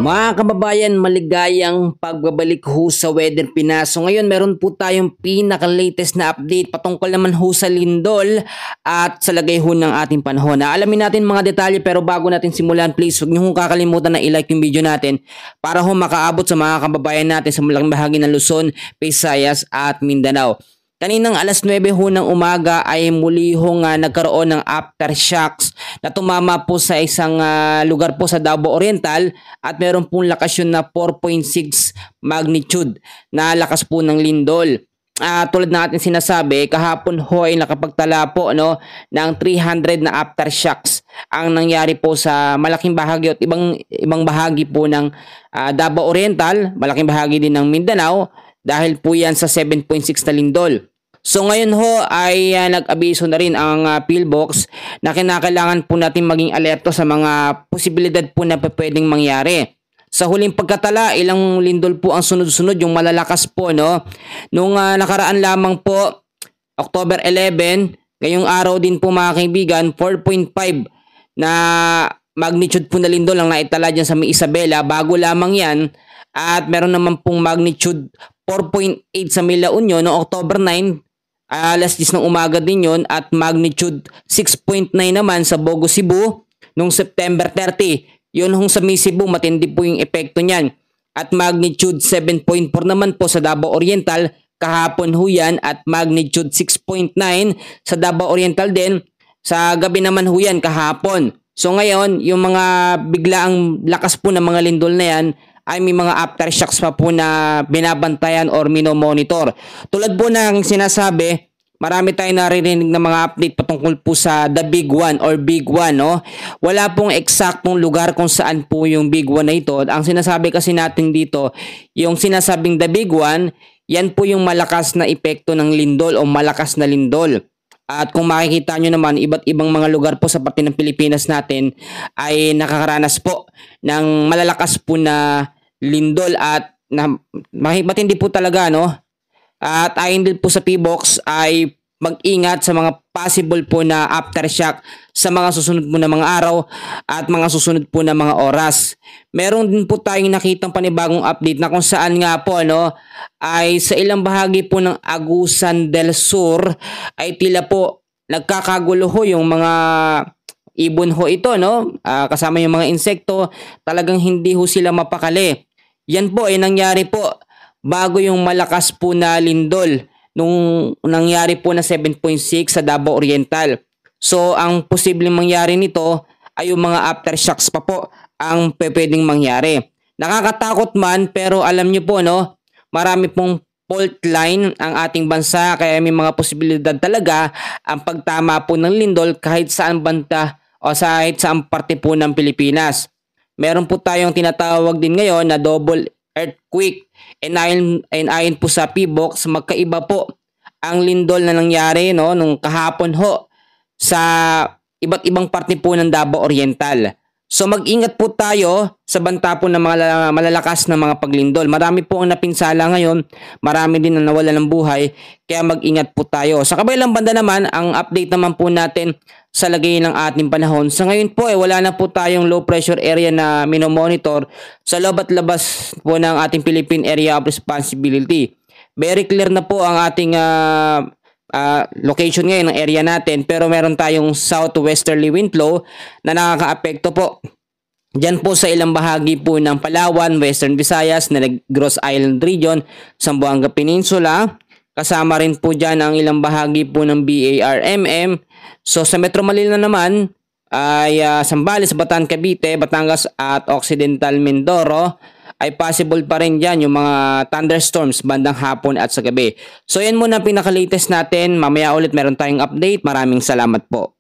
Mga kababayan, maligayang pagbabalik ho sa Weather Pinas. So ngayon meron po tayong pinaka-latest na update patungkol naman ho sa lindol at sa lagay ho ng ating panahon. Alamin natin mga detalye, pero bago natin simulan, please huwag niyo hong kakalimutan na i-like yung video natin para ho makaabot sa mga kababayan natin sa malaking bahagi ng Luzon, Visayas at Mindanao. Kaninang alas 9 ho ng umaga ay muli hong nagkaroon ng aftershocks na tumama po sa isang lugar po sa Davao Oriental at meron pong lakasyon na 4.6 magnitude na lakas po ng lindol. Tulad na ating sinasabi, kahapon ho ay nakapagtala po ng 300 na aftershocks ang nangyari po sa malaking bahagi at ibang bahagi po ng Davao Oriental, malaking bahagi din ng Mindanao dahil po yan sa 7.6 na lindol. So ngayon ho ay nag-abiso na rin ang PhilBox na kinakailangan po natin maging alerto sa mga posibilidad po na pwedeng mangyari. Sa huling pagkatala, ilang lindol po ang sunod-sunod, yung malalakas po nung nakaraan lamang po, October 11, ngayong araw din po mga kaibigan, 4.5 na magnitude po na lindol ang naitala dyan sa May Isabela, bago lamang yan. At meron naman pong magnitude 4.8 sa May La Union noong October 9, alas 10 ng umaga din yon, at magnitude 6.9 naman sa Bogo, Cebu noong September 30. Yun hong sa May Cebu, matindi po yung epekto niyan. At magnitude 7.4 naman po sa Davao Oriental, kahapon ho yan, at magnitude 6.9 sa Davao Oriental din, sa gabi naman ho yan kahapon. So ngayon, yung mga biglaang lakas po ng mga lindol na yan, ay may mga aftershocks pa po na binabantayan or minomonitor. Tulad po ng sinasabi, marami tayong naririnig na mga update patungkol po sa The Big One or Big One. Wala pong eksaktong lugar kung saan po yung Big One na ito. Ang sinasabi kasi natin dito, yung sinasabing The Big One, yan po yung malakas na epekto ng lindol o malakas na lindol. At kung makikita nyo naman, iba't ibang mga lugar po sa parte ng Pilipinas natin ay nakakaranas po ng malalakas po na lindol at matindi po talaga. At ayon din po sa PHilBox ay mag-ingat sa mga possible po na aftershock sa mga susunod po na mga araw at mga susunod po na mga oras. Meron din po tayong nakitang panibagong update na kung saan nga po ay sa ilang bahagi po ng Agusan del Sur ay tila po nagkakagulo ho yung mga ibon ho ito, kasama yung mga insekto, talagang hindi ho sila mapakali. Yan po ay nangyari po bago yung malakas po na lindol nung nangyari po na 7.6 sa Davao Oriental. So ang posibleng mangyari nito ay yung mga aftershocks pa po ang pwedeng mangyari. Nakakatakot man, pero alam nyo po marami pong fault line ang ating bansa, kaya may mga posibilidad talaga ang pagtama po ng lindol kahit saan banda o kahit saan parte po ng Pilipinas. Meron po tayong tinatawag din ngayon na double earthquake. And ayon po sa PHilBox, magkaiba po ang lindol na nangyari nung kahapon ho sa iba't ibang parte po ng Davao Oriental. So mag-ingat po tayo sa banta po ng mga malalakas na mga paglindol. Marami po ang napinsala ngayon, marami din ang nawala ng buhay, kaya mag-ingat po tayo. Sa kabilang banda naman, ang update naman po natin sa lagay ng ating panahon. Sa ngayon po wala na po tayong low pressure area na minomonitor sa loob at labas po ng ating Philippine Area of Responsibility. Very clear na po ang ating location ngayon ng area natin, pero meron tayong southwesterly wind flow na nakakaapekto po diyan po sa ilang bahagi po ng Palawan, Western Visayas, Negros Island Region, Zamboanga Peninsula. Kasama rin po dyan ang ilang bahagi po ng BARMM. So sa Metro Manila naman ay Zambales, Bataan, Cavite, Batangas at Occidental Mindoro ay possible pa rin dyan yung mga thunderstorms bandang hapon at sa gabi. So yan muna pinaka-latest natin. Mamaya ulit meron tayong update. Maraming salamat po.